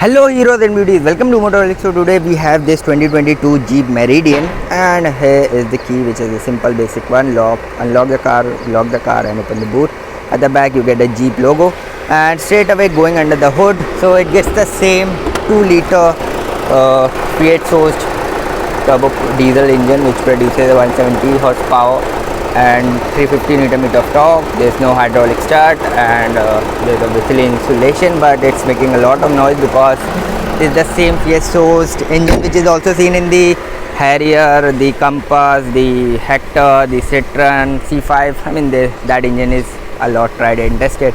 Hello heroes and beauties, welcome to Motorolix. So today we have this 2022 Jeep Meridian, and here is the key, which is a simple basic one. Unlock the car, lock the car and open the boot. At the back you get a Jeep logo, and straight away going under the hood, so it gets the same 2-liter V8 sourced turbo diesel engine which produces 170 horsepower and 350 Nm of torque. There's no hydraulic start, and there's obviously insulation, but it's making a lot of noise because it's the same V8 sourced engine which is also seen in the Harrier, the Compass, the Hector, the Citroen C5. I mean that engine is a lot tried and tested.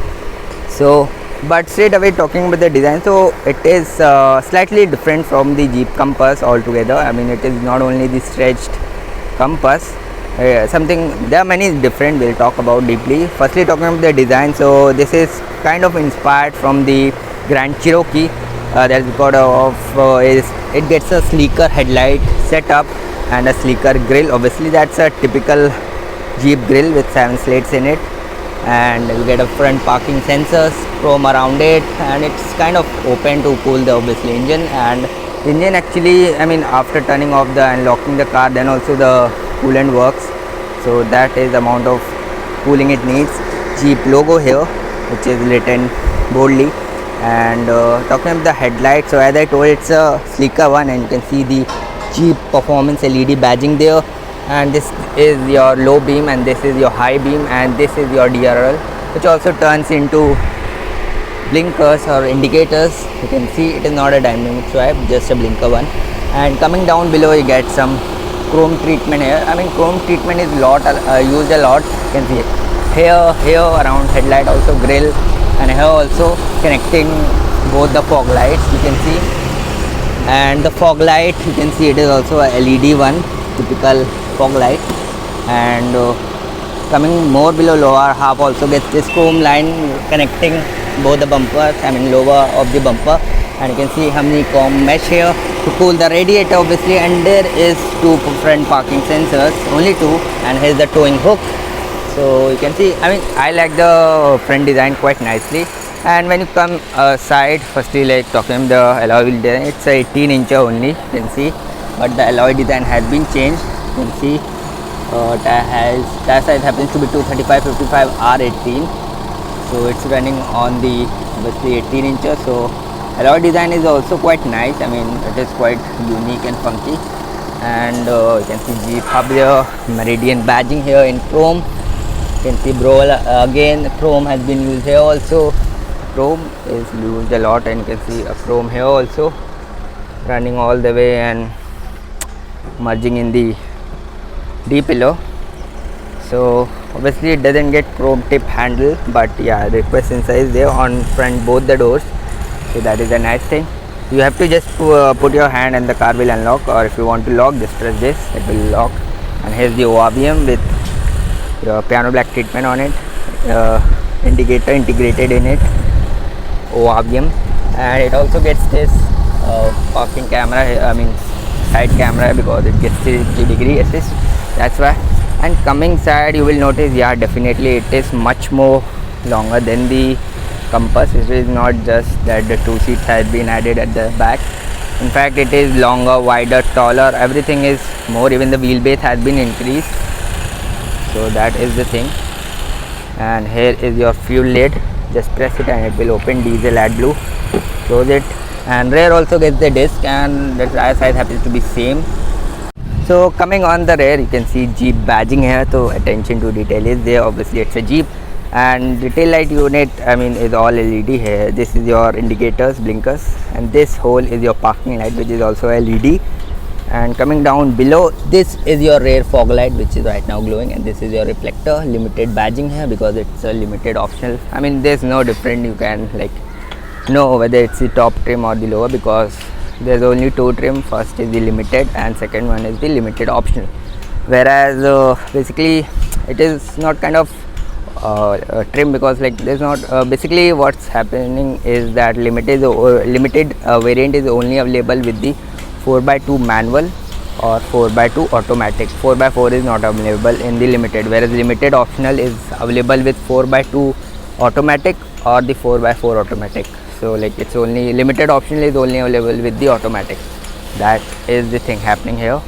So but straight away talking about the design, so it is slightly different from the Jeep Compass altogether. I mean, it is not only the stretched Compass, there are many different we'll talk about deeply. Firstly, talking about the design, so this is kind of inspired from the Grand Cherokee. That's because of it gets a sleeker headlight setup and a sleeker grille. Obviously that's a typical Jeep grille with 7 slates in it, and you get a front parking sensors, chrome around it, and it's kind of open to cool the obviously engine. And the engine actually, I mean, after turning off and locking the car, then also the coolant works, so that is the amount of cooling it needs. Jeep logo here which is written boldly. And talking about the headlight, so as I told, it's a sleeker one, and you can see the Jeep performance LED badging there, and this is your low beam and this is your high beam, and this is your DRL which also turns into blinkers or indicators. You can see it is not a dynamic swipe, just a blinker one. And coming down below you get some chrome treatment here. I mean, chrome treatment is used a lot. You can see here around headlight, also grille, and here also connecting both the fog lights, you can see. And the fog light, you can see it is also a LED one, typical fog light. And coming more below, lower half also gets this chrome line connecting both the bumpers, I mean lower of the bumper. And you can see honeycomb mesh here to cool the radiator obviously, and there is 2 front parking sensors, only 2, and here's the towing hook. So you can see, I mean, I like the front design quite nicely. And when you come side, firstly, like talking the alloy wheel design, it's a 18-incher only, you can see, but the alloy design has been changed. You can see tire size happens to be 235/55 R18, so it's running on the obviously 18-incher. So alloy design is also quite nice. I mean, it is quite unique and funky. And you can see Jeep hub there, Meridian badging here in chrome. You can see again chrome has been used here also. Chrome is used a lot, and you can see a chrome here also running all the way and merging in the D-pillow. So obviously it doesn't get chrome tip handle, but yeah, request sensor is there on front both the doors, so that is a nice thing. You have to just put your hand and the car will unlock, or if you want to lock, just press this, it will lock. And here's the ORVM with your piano black treatment on it, indicator integrated in it, ORVM. And it also gets this parking camera, I mean side camera, because it gets 360-degree assist, that's why. And coming side, you will notice, yeah, definitely it is much more longer than the Compass. It is not just that the 2 seats has been added at the back. In fact, it is longer, wider, taller, everything is more, even the wheelbase has been increased, so that is the thing. And here is your fuel lid, just press it and it will open, diesel AdBlue, close it. And rear also gets the disc, and the tire size happens to be same. So coming on the rear, you can see Jeep badging here, so attention to detail is there. Obviously it's a Jeep. And the tail light unit, I mean, is all LED here. This is your indicators, blinkers, and this whole is your parking light, which is also LED. And coming down below, this is your rear fog light, which is right now glowing, and this is your reflector. Limited badging here because it's a limited optional. I mean, there's no different, you can like know whether it's the top trim or the lower, because there's only 2 trim. First is the limited and second one is the limited optional. Whereas basically it is not kind of trim, because like there's not basically what's happening is that limited variant is only available with the 4x2 manual or 4x2 automatic. 4x4 is not available in the limited, whereas limited optional is available with 4x2 automatic or the 4x4 automatic. so like it's only limited option is only available with the automatic. That is the thing happening here.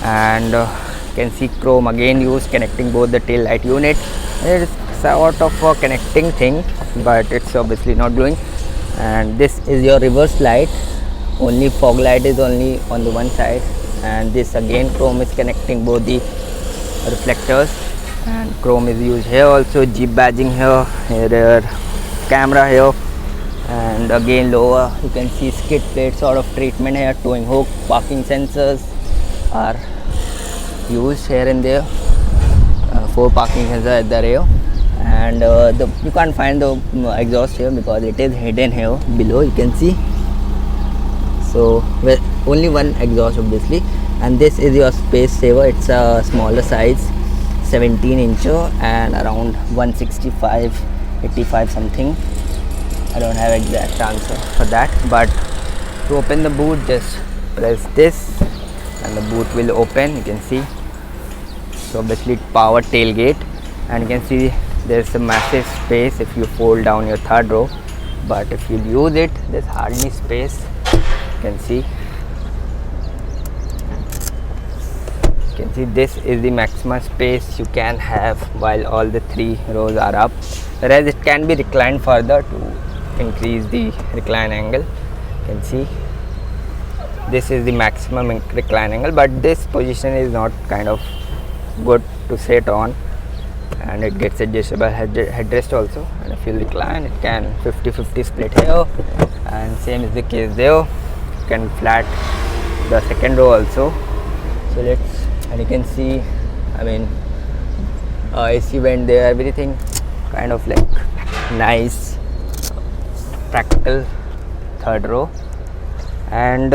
And you can see chrome again used, connecting both the tail light unit. It is sort of a connecting thing, but it's obviously not doing. And this is your reverse light, only fog light is only on the one side, and this again chrome is connecting both the reflectors, and chrome is used here also. Jeep badging here, rear camera here, and again lower you can see skid plate sort of treatment here, towing hook, parking sensors are used here and there, 4 parking sensors at the rear. And you can't find the exhaust here because it is hidden here below, you can see. So with only one exhaust obviously. And this is your space saver, it's a smaller size, 17 incher and around 165-85 something. I don't have exact answer for that, but to open the boot just press this and the boot will open, you can see. So obviously power tailgate, and you can see there's a massive space if you fold down your third row, but if you use it there's hardly space, you can see. You can see this is the maximum space you can have while all the 3 rows are up, whereas it can be reclined further to increase the recline angle. You can see this is the maximum recline angle, but this position is not kind of good to sit on, and it gets adjustable headrest also. And if you recline, it can 50-50 split here, and same is the case there. You can flat the second row also. So let's, and you can see, I mean AC vent there, everything kind of like nice practical third row. And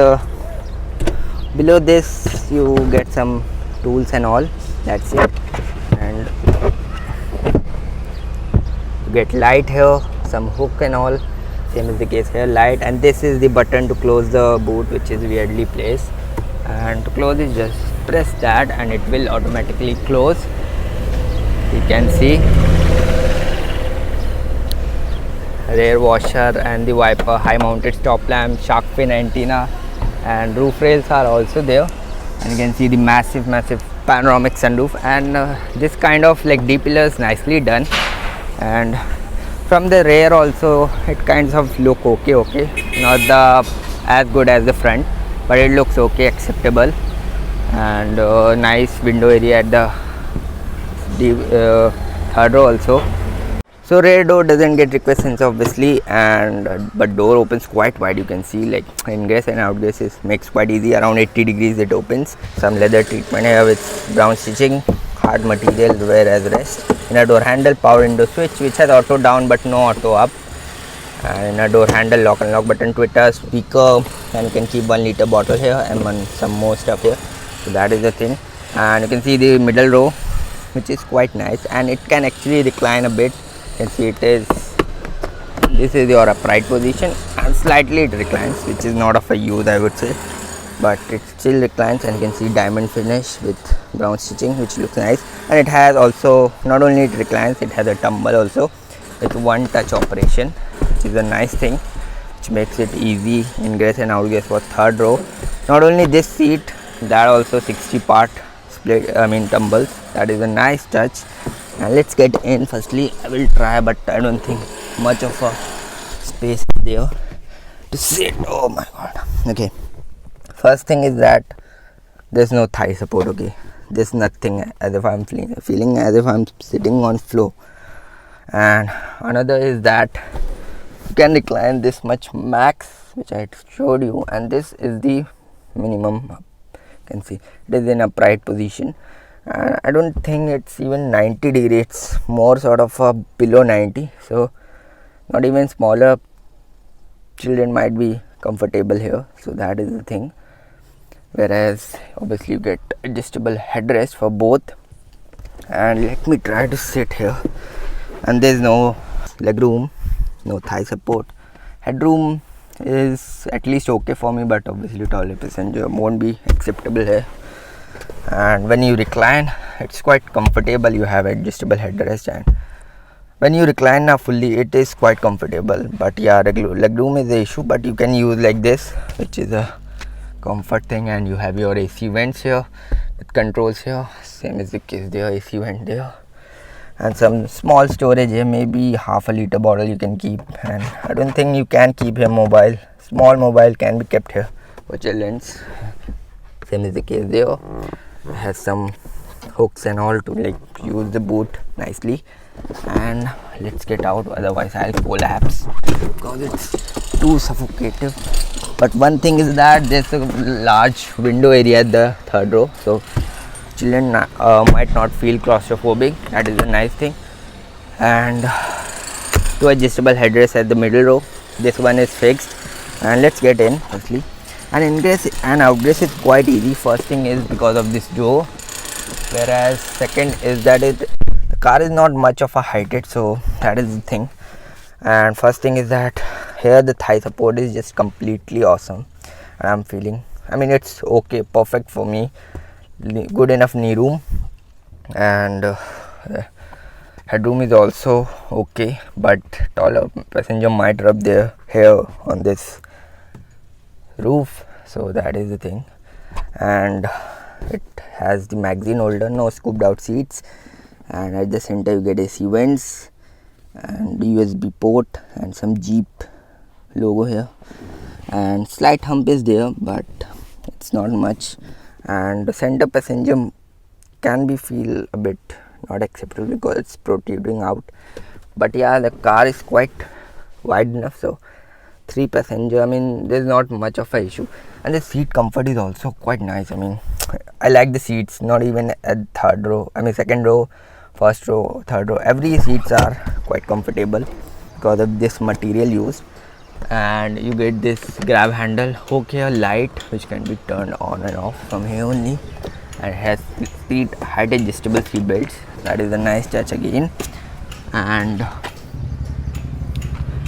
below this you get some tools and all, that's it. And you get light here, some hook and all, same is the case here, light. And this is the button to close the boot, which is weirdly placed, and to close it just press that and it will automatically close. You can see rear washer and the wiper, high mounted stop lamp, shark fin antenna, and roof rails are also there. And you can see the massive panoramic sunroof, and this kind of like D-pillars nicely done. And from the rear also it kinds of look okay, not the as good as the front, but it looks okay, acceptable. And nice window area at the third row also. So rear door doesn't get request sensor obviously, and but door opens quite wide, you can see, like ingress and outgress is makes quite easy, around 80 degrees it opens. Some leather treatment here with brown stitching, hard material whereas rest. Inner door handle, power window switch which has auto down but no auto up, and inner door handle, lock and lock button, Twitter, speaker, and you can keep 1 liter bottle here and some more stuff here. So that is the thing. And you can see the middle row, which is quite nice, and it can actually recline a bit. You can see this is your upright position, and slightly it reclines, which is not of a use I would say, but it still reclines. And you can see diamond finish with brown stitching which looks nice. And it has also, not only it reclines, it has a tumble also with one touch operation, which is a nice thing, which makes it easy ingress and outgress for third row. Not only this seat, that also 60 part split, tumbles. That is a nice touch. And let's get in. Firstly I will try, but I don't think much of a space is there to sit. Oh my god. Okay, first thing is that there's no thigh support. Okay, there's nothing, as if I'm feeling as if I'm sitting on floor. And another is that you can recline this much max, which I showed you, and this is the minimum. You can see it is in upright position. I don't think it's even 90 degrees, it's more sort of below 90, so not even smaller children might be comfortable here. So that is the thing. Whereas obviously you get adjustable headrest for both. And let me try to sit here, and there's no leg room, no thigh support. Headroom is at least okay for me, but obviously taller passenger won't be acceptable here. And when you recline, it's quite comfortable. You have adjustable headrest, and when you recline now fully, it is quite comfortable, but yeah, leg room is the issue. But you can use like this, which is a comfort thing, and you have your AC vents here with controls here, same as the case there, AC vent there, and some small storage here, maybe half a liter bottle you can keep. And I don't think you can keep here mobile, small mobile can be kept here for children's, same as the case there. It has some hooks and all to like use the boot nicely. And let's get out, otherwise I'll collapse because it's too suffocating. But one thing is that there's a large window area at the third row, so children might not feel claustrophobic. That is a nice thing. And two adjustable headrests at the middle row. This one is fixed, and let's get in firstly. And ingress and outgress is quite easy. First thing is because of this door, whereas second is that the car is not much of a heighted, so that is the thing. And first thing is that here the thigh support is just completely awesome, and I'm feeling, I mean, it's okay, perfect for me, good enough knee room. And headroom is also okay, but taller passenger might rub their hair on this roof, so that is the thing. And it has the magazine holder, no scooped out seats, and at the center you get AC vents and USB port and some Jeep logo here, and slight hump is there, but it's not much. And the center passenger can be feel a bit not acceptable because it's protruding out, but yeah, the car is quite wide enough, so 3 passenger, I mean, there's not much of a issue. And the seat comfort is also quite nice. I mean, I like the seats, not even at third row, I mean second row, first row, third row, every seats are quite comfortable because of this material used. And you get this grab handle hook here, light, which can be turned on and off from here only, and it has seat height adjustable seat belts. That is a nice touch again. And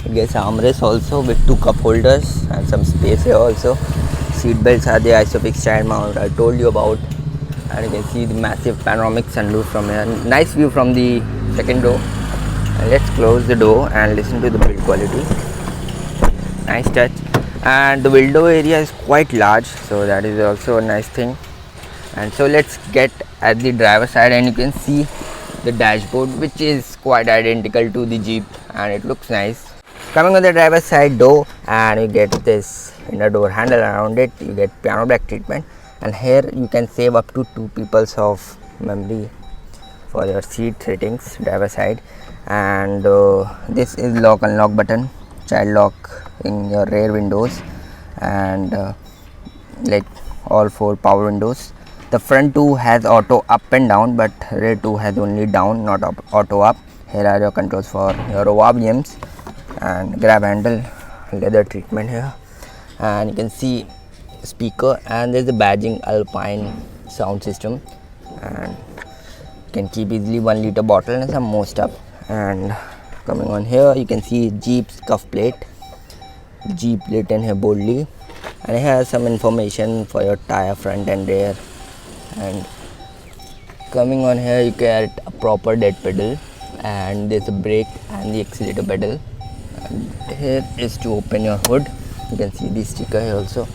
it gets armrest also with 2 cup holders and some space here also. Seat belts are the isofix child mount I told you about, and you can see the massive panoramic sunroof from here. Nice view from the second row. And let's close the door and listen to the build quality. Nice touch. And the window area is quite large, so that is also a nice thing. And so let's get at the driver side, and you can see the dashboard, which is quite identical to the Jeep, and it looks nice. Coming on the driver's side door, and you get this inner door handle around it, you get piano black treatment, and here you can save up to 2 peoples of memory for your seat settings, driver side. And this is lock unlock button, child lock in your rear windows, and like all 4 power windows. The front 2 has auto up and down, but rear 2 has only down, not up, auto up. Here are your controls for your ORVMs, and grab handle, leather treatment here, and you can see speaker, and there's the badging Alpine sound system, and you can keep easily 1 liter bottle and some more stuff. And coming on here, you can see Jeep's cuff plate, Jeep written here boldly, and it has some information for your tire front and rear. And coming on here, you get a proper dead pedal, and there's a brake and the accelerator pedal. And here is to open your hood. You can see the sticker here also.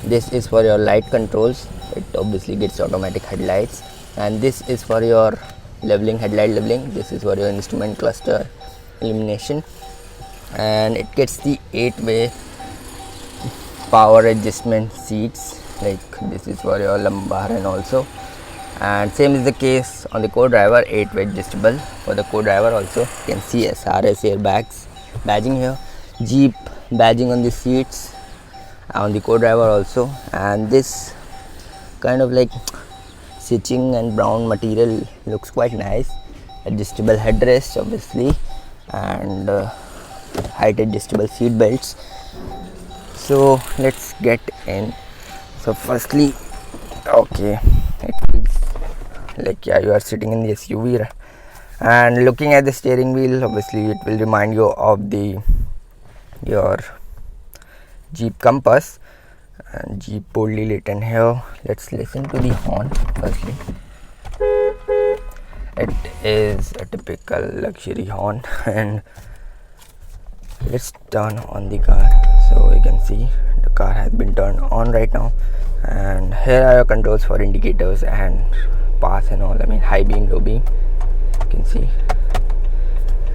This is for your light controls, it obviously gets automatic headlights. And this is for your leveling, headlight leveling. This is for your instrument cluster illumination, and it gets the 8-way power adjustment seats, like this is for your lumbar and also. And same is the case on the co-driver, 8-way adjustable for the co-driver also. You can see SRS airbags badging here, Jeep badging on the seats on the co-driver also. And this kind of like stitching and brown material looks quite nice. Adjustable headrest obviously, and height adjustable seat belts. So let's get in. So firstly, okay, it feels like, yeah, you are sitting in the SUV, and looking at the steering wheel, obviously it will remind you of your Jeep Compass, and Jeep boldly written here. Let's listen to the horn firstly. It is a typical luxury horn. And let's turn on the car. So you can see the car has been turned on right now, and here are your controls for indicators and pass and all. I mean high beam, low beam, you can see.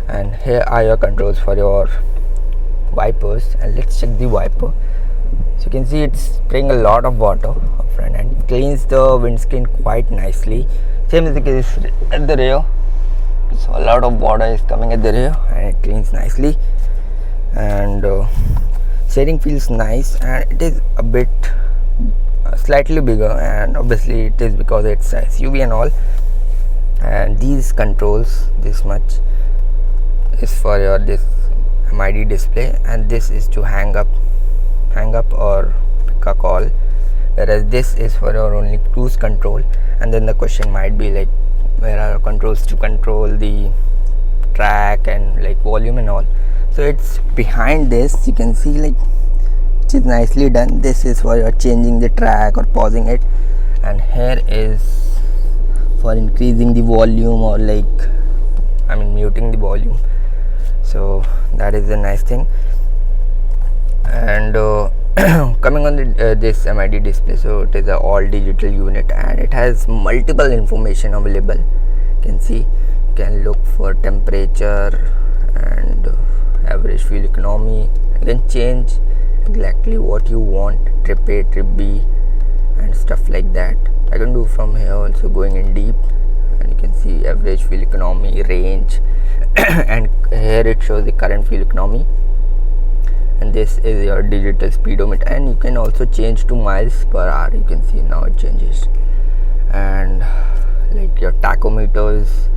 And here are your controls for your wipers, and let's check the wiper. So you can see it's spraying a lot of water up front and cleans the windscreen quite nicely. Same as the case at the rear. So a lot of water is coming at the rear and it cleans nicely. And steering feels nice, and it is a bit slightly bigger, and obviously it is because it's SUV and all. And these controls, this much is for your this MID display, and this is to hang up or pick a call, whereas this is for your only cruise control. And then the question might be like, where are your controls to control the track and like volume and all? So it's behind this, you can see, like, which is nicely done. This is for your changing the track or pausing it, and here is for increasing the volume or muting the volume. So that is a nice thing. And coming on this MID display, so it is a all digital unit and it has multiple information available. You can see, you can look for temperature and average fuel economy. You can change exactly what you want, trip A, trip B and stuff like that. I can do from here also, going in deep, and you can see average fuel economy, range and here it shows the current fuel economy. And this is your digital speedometer, and you can also change to miles per hour. You can see now it changes. And like your tachometer is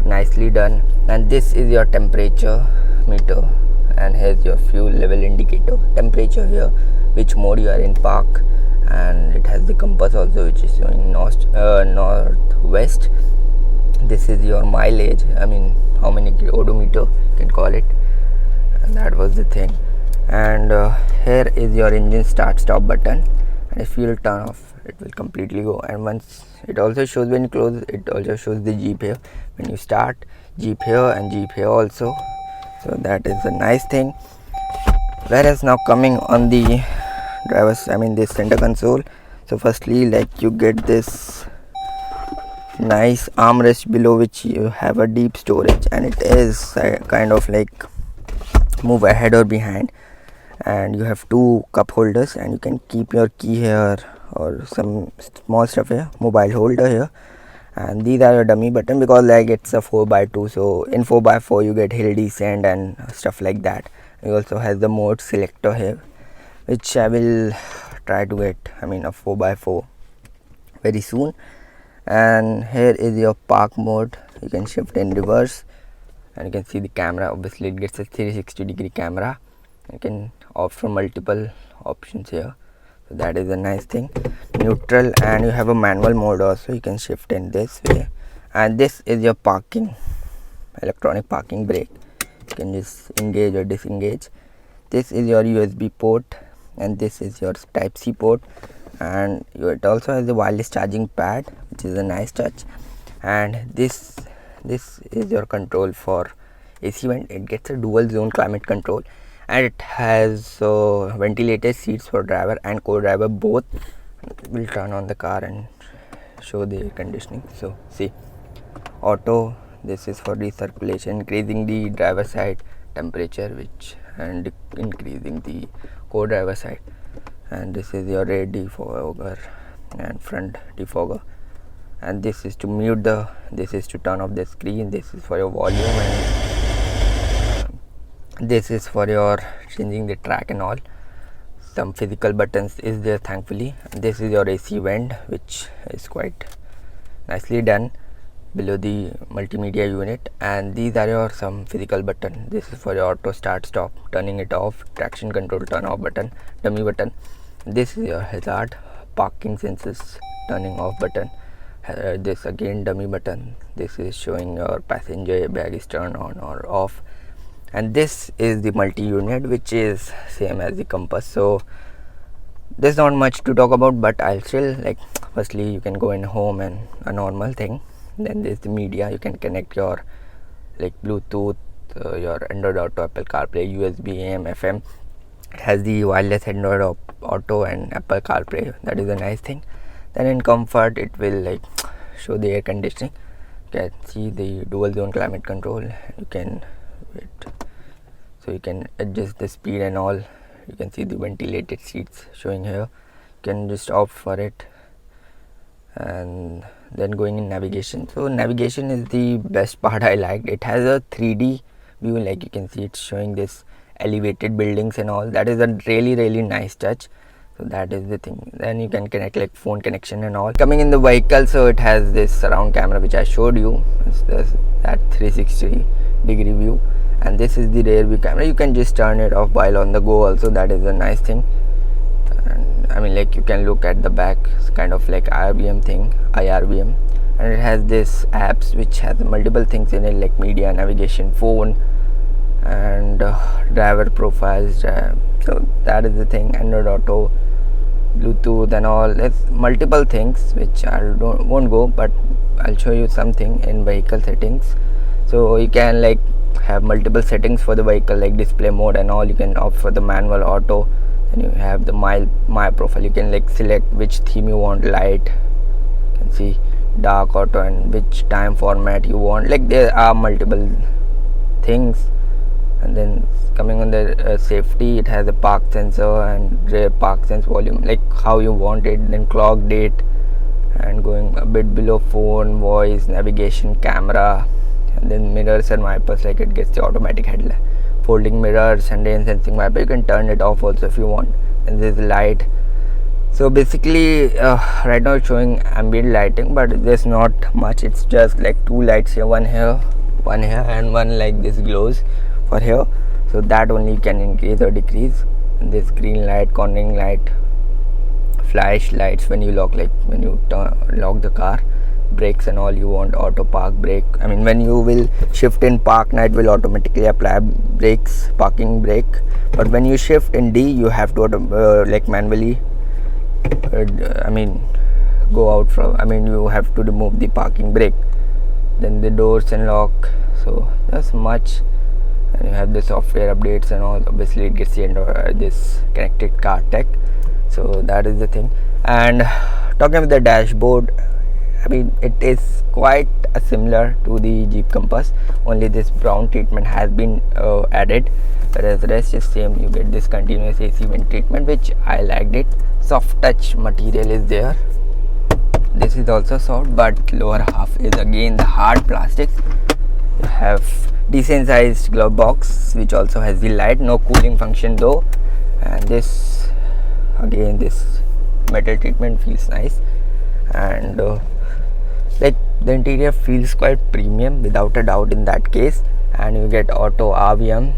nicely done, and this is your temperature meter, and here's your fuel level indicator, temperature here, which mode you are in, park, and it has the compass also, which is showing northwest. This is your mileage, I mean how many odometer you can call it, and that was the thing. And here is your engine start stop button, and if you will turn off, it will completely go. And once it also shows, when you close, it also shows the Jeep here. When you start, Jeep here and Jeep here also. So that is a nice thing. Whereas now coming on the this center console. So firstly, like, you get this nice armrest below which you have a deep storage, and it is kind of like move ahead or behind, and you have two cup holders, and you can keep your key here or some small stuff here, mobile holder here. And these are your dummy button, because like it's a 4x2, so in 4x4 you get hill descent and stuff like that. It also has the mode selector here, which I will try to get a 4x4 very soon. And here is your park mode, you can shift in reverse, and you can see the camera. Obviously it gets a 360-degree camera. You can opt for multiple options here, so that is a nice thing. Neutral, and you have a manual mode also, you can shift in this way. And this is your parking, electronic parking brake, you can just engage or disengage. This is your USB port, and this is your type C port, and it also has the wireless charging pad, which is a nice touch. And this is your control for AC vent. It gets a dual zone climate control, and it has ventilated seats for driver and co-driver both. We'll turn on the car and show the air conditioning. So see, auto, this is for recirculation, increasing the driver side temperature, and increasing the co-driver side. And this is your rear defogger and front defogger, and this is to mute this is to turn off the screen. This is for your volume, and this is for your changing the track and all. Some physical buttons is there, thankfully. This is your AC vent, which is quite nicely done below the multimedia unit. And these are your some physical button. This is for your auto start stop, turning it off, traction control turn off button, dummy button. This is your hazard, parking sensors turning off button. This again dummy button. This is showing your passenger bag is turned on or off. And this is the multi-unit, which is same as the compass. So there's not much to talk about, but I'll still, like, firstly you can go in home and a normal thing, Then there's the media. You can connect your like Bluetooth, your Android Auto, Apple CarPlay, USB, AM, FM. It has the wireless Android Auto and Apple CarPlay. That is a nice thing. Then in comfort, it will like show the air conditioning. You can see the dual zone climate control. You can so you can adjust the speed and all. You can see the ventilated seats showing here. You can just opt for it. And then going in navigation, so navigation is the best part I liked. It has a 3D view, like you can see it's showing this elevated buildings and all. That is a really nice touch. So that is the thing. Then you can connect like phone connection and all. Coming in the vehicle, so it has this surround camera which I showed you. It's that 360 degree view, and this is the rear view camera. You can just turn it off while on the go also. That is a nice thing. And I mean, like you can look at the back. It's kind of like IRBM thing, IRBM, and it has this apps which has multiple things in it, like media, navigation, phone, and driver profiles. So that is the thing. Android Auto, Bluetooth, and all. There's multiple things which I won't go, but I'll show you something in vehicle settings. So you can like have multiple settings for the vehicle, like display mode and all. You can opt for the manual, auto. And you have the my profile. You can like select which theme you want, light, you can see dark, auto, and which time format you want. Like there are multiple things. And then coming on the safety, it has a park sensor and rear park sense volume, like how you want it. Then clock, date, and going a bit below, phone, voice, navigation, camera, and then mirrors and wipers, like it gets the automatic headlight, folding mirrors and rain sensing wiper. You can turn it off also if you want. And there's light. So basically right now it's showing ambient lighting, but there's not much. It's just like two lights here, one here, and one like this glows for here. So that only you can increase or decrease. And this green light, cornering light, flash lights when you lock, like when you lock the car. Brakes and all, you want auto park brake. I mean, when you will shift in park, now it will automatically apply brakes, parking brake. But when you shift in D, you have to like manually go out from, you have to remove the parking brake. Then the doors and lock. So that's much. And you have the software updates and all. Obviously it gets the end of this connected car tech. So that is the thing. And talking about the dashboard, it is quite similar to the Jeep Compass, only this brown treatment has been added, whereas the rest is same. You get this continuous AC vent treatment, which I liked it. Soft touch material is there. This is also soft, but lower half is again the hard plastic. You have decent sized glove box, which also has the light, no cooling function though. And this again, this metal treatment feels nice. And like the interior feels quite premium without a doubt in that case. And you get auto RVM,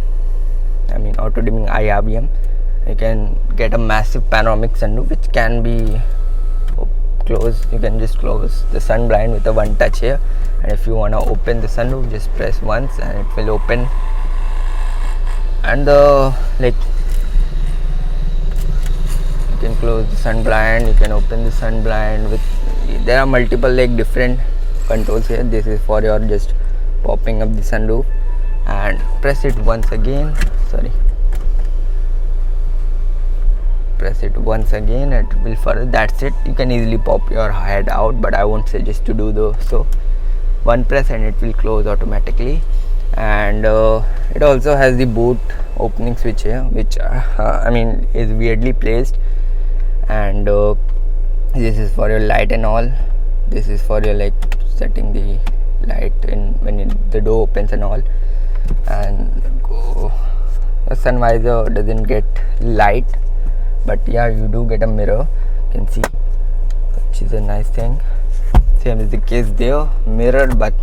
auto dimming IRVM. You can get a massive panoramic sunroof which can be closed. You can just close the sun blind with a one touch here, and if you want to open the sunroof, just press once and it will open. And you can close the sun blind, you can open the sun blind with, there are multiple like different controls here. This is for your just popping up the sunroof, and press it once again, press it once again, it will further. That's it. You can easily pop your head out, but I won't suggest to do so. One press and it will close automatically. And it also has the boot opening switch here, which is weirdly placed. And this is for your light and all. This is for your setting the light in when the door opens and all. And the sun visor doesn't get light, but yeah, you do get a mirror, you can see, which is a nice thing. Same is the case there, mirror but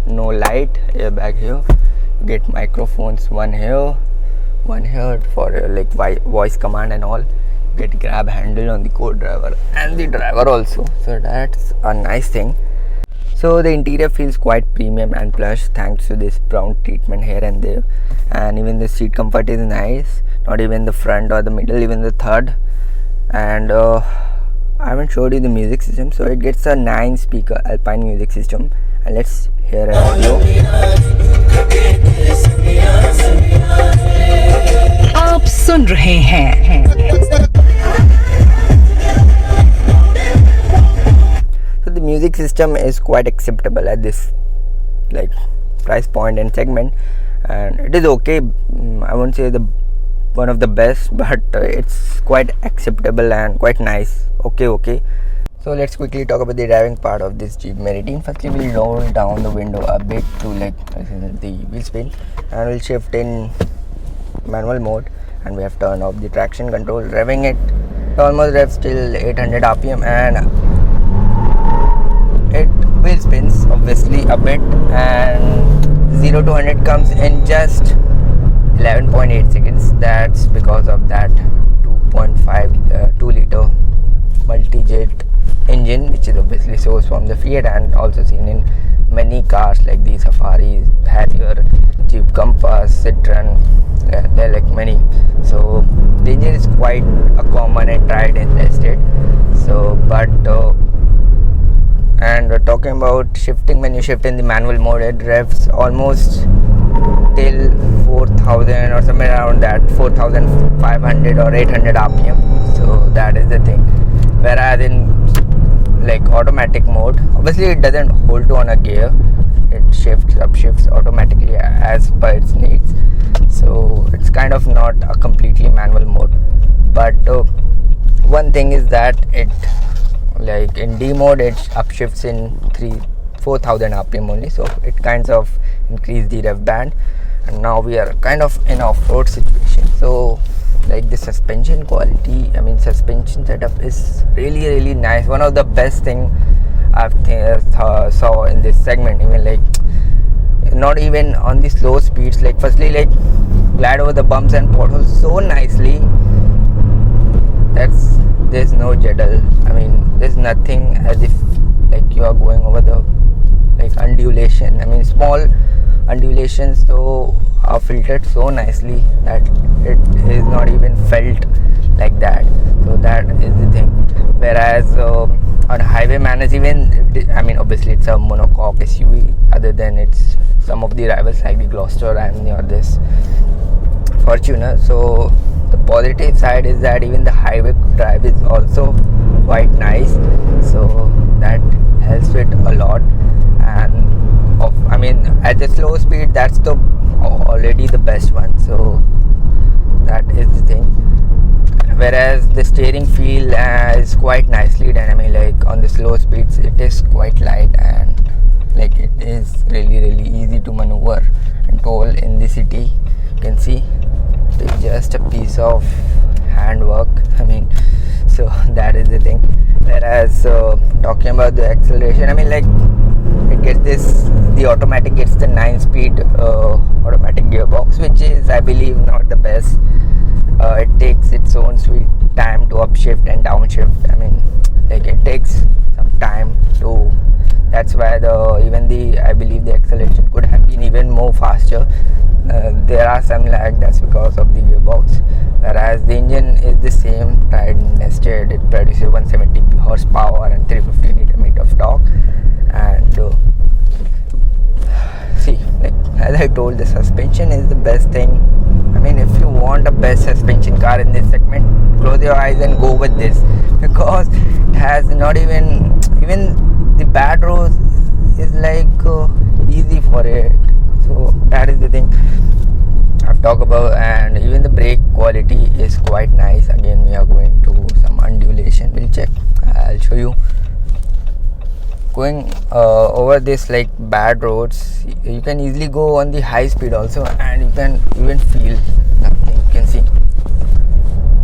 no light. Airbag here. You get microphones, one here for your voice command and all. You get grab handle on the co-driver and the driver also, so that's a nice thing. So the interior feels quite premium and plush thanks to this brown treatment here and there. And even the seat comfort is nice, not even the front or the middle, even the third. And I haven't showed you the music system. So it gets a 9 speaker Alpine music system, and let's hear a audio. आप सुन रहे हैं So the music system is quite acceptable at this like price point and segment, and it is okay. I won't say the one of the best, but it's quite acceptable and quite nice. Okay. So let's quickly talk about the driving part of this Jeep Meridian. Firstly, we'll roll down the window a bit to like the wheel spin, and we'll shift in manual mode, and we have turned off the traction control. Revving it almost revs till 800 rpm, and it wheel spins obviously a bit, and 0 to 100 comes in just 11.8 seconds. That's because of that 2 liter multi-jet engine, which is obviously sourced from the Fiat and also seen in many cars like the Safari, Harrier, Jeep Compass, Citroen. There are like many. So the engine is quite a common and tried and tested. So talking about shifting, when you shift in the manual mode, it revs almost till 4000 or somewhere around that, 4500 or 800 rpm. So that is the thing. Whereas in like automatic mode, obviously it doesn't hold on a gear, it upshifts automatically as per its needs. So it's kind of not a completely manual mode. But one thing is that it, like in D mode, it upshifts in 4000 rpm only, so it kind of increase the rev band. And now we are kind of in off-road situation, so like the suspension quality, suspension setup is really nice. One of the best thing I've saw in this segment. Even like not even on the slow speeds, like firstly like glide over the bumps and potholes so nicely. There's no jiggle. There's nothing as if like you are going over the like undulation. Small undulations though are filtered so nicely that it is not even felt like that. So that is the thing. Whereas on highway manners, even obviously it's a monocoque SUV, other than it's some of the rivals like the Gloucester and this Fortuner. So the positive side is that even the highway drive is also quite nice, so that helps it a lot. And at the slow speed, that's the already the best one, so that is the thing. Whereas the steering feel is quite nicely done. Like on the slow speeds, it is quite light, and like it is really easy to maneuver and toll in the city. You can see it's just a piece of handwork. So that is the thing. Whereas talking about the acceleration, it gets the automatic gets the 9-speed automatic gearbox, which is, I believe, not the best. It takes its own sweet time to upshift and downshift. It takes some time to. That's why I believe the acceleration could have been even more faster. There are some lag. That's because of the gearbox. Whereas the engine is the same, tried and nested. It produces 170 horsepower and 350 Nm of torque. And see, like as I told, the suspension is the best thing. If you want a best suspension car in this segment, close your eyes and go with this, because it has not even the bad roads is like easy for it. So that is the thing I've talked about. And even the brake quality is quite nice. Again, we are going to some undulation. We'll check. I'll show you. Going over this like bad roads, you can easily go on the high speed also, and you can even feel nothing. You can see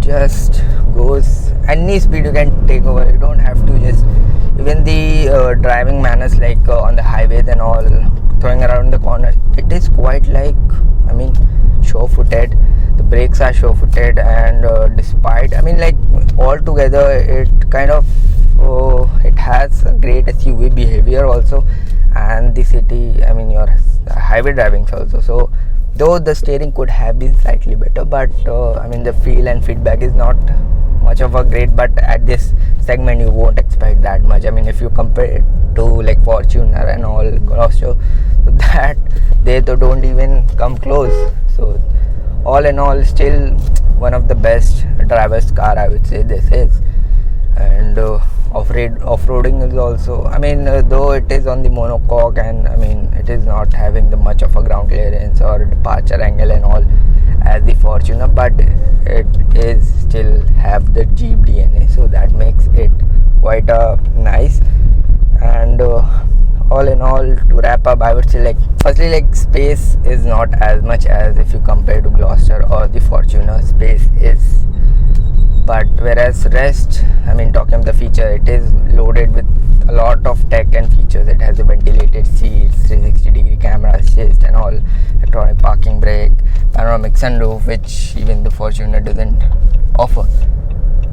just goes any speed you can take over. You don't have to just even the driving manners like on the highways and all, throwing around the corner, it is quite like sure-footed. The brakes are sure-footed, and despite like altogether it kind of it has a great SUV behavior also, and the city your highway driving also. So though the steering could have been slightly better, but I mean the feel and feedback is not much of a great, but at this segment you won't expect that much. I mean, if you compare it to like Fortuner and all Gloster, so that they don't even come close. So all in all, still one of the best driver's car, I would say this is. And off-roading is also, I mean, though it is on the monocoque, and I mean it is not having the much of a ground clearance or departure angle and all as the Fortuner, but it is still have the Jeep DNA, so that makes it quite nice. And all in all, to wrap up, I would say, like, firstly, like, space is not as much as if you compare to Gloster or the Fortuner. Space is, but whereas rest, I mean, talking of the feature, it is loaded with a lot of tech and features. It has a ventilated seats, 360-degree camera assist and all, electronic parking brake, panoramic sunroof, which even the Fortuner doesn't offer.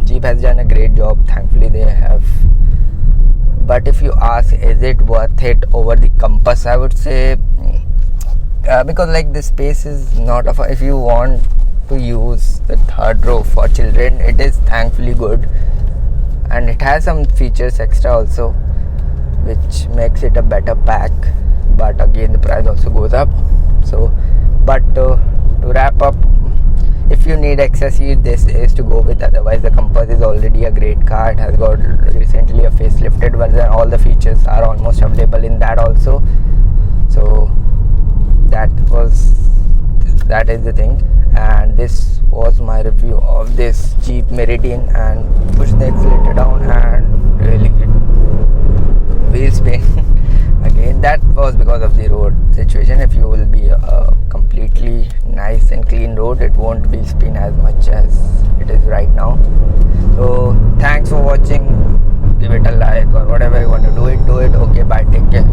Jeep has done a great job, thankfully they have. But if you ask, is it worth it over the Compass, I would say, because like the space is not of if you want to use the third row for children, it is thankfully good, and it has some features extra also, which makes it a better pack. But again, the price also goes up. So, but to wrap up, if you need accessories, this is to go with. Otherwise, the Compass is already a great car. It has got recently a facelifted version. All the features are almost available in that also. So that is the thing. And this was my review of this Jeep Meridian, and push the accelerator down and really wheel spin. Again, that was because of the road situation. If you will be a completely nice and clean road, it won't wheel spin as much as it is right now. So thanks for watching. Give it a like or whatever you want to do it. Okay, bye, take care.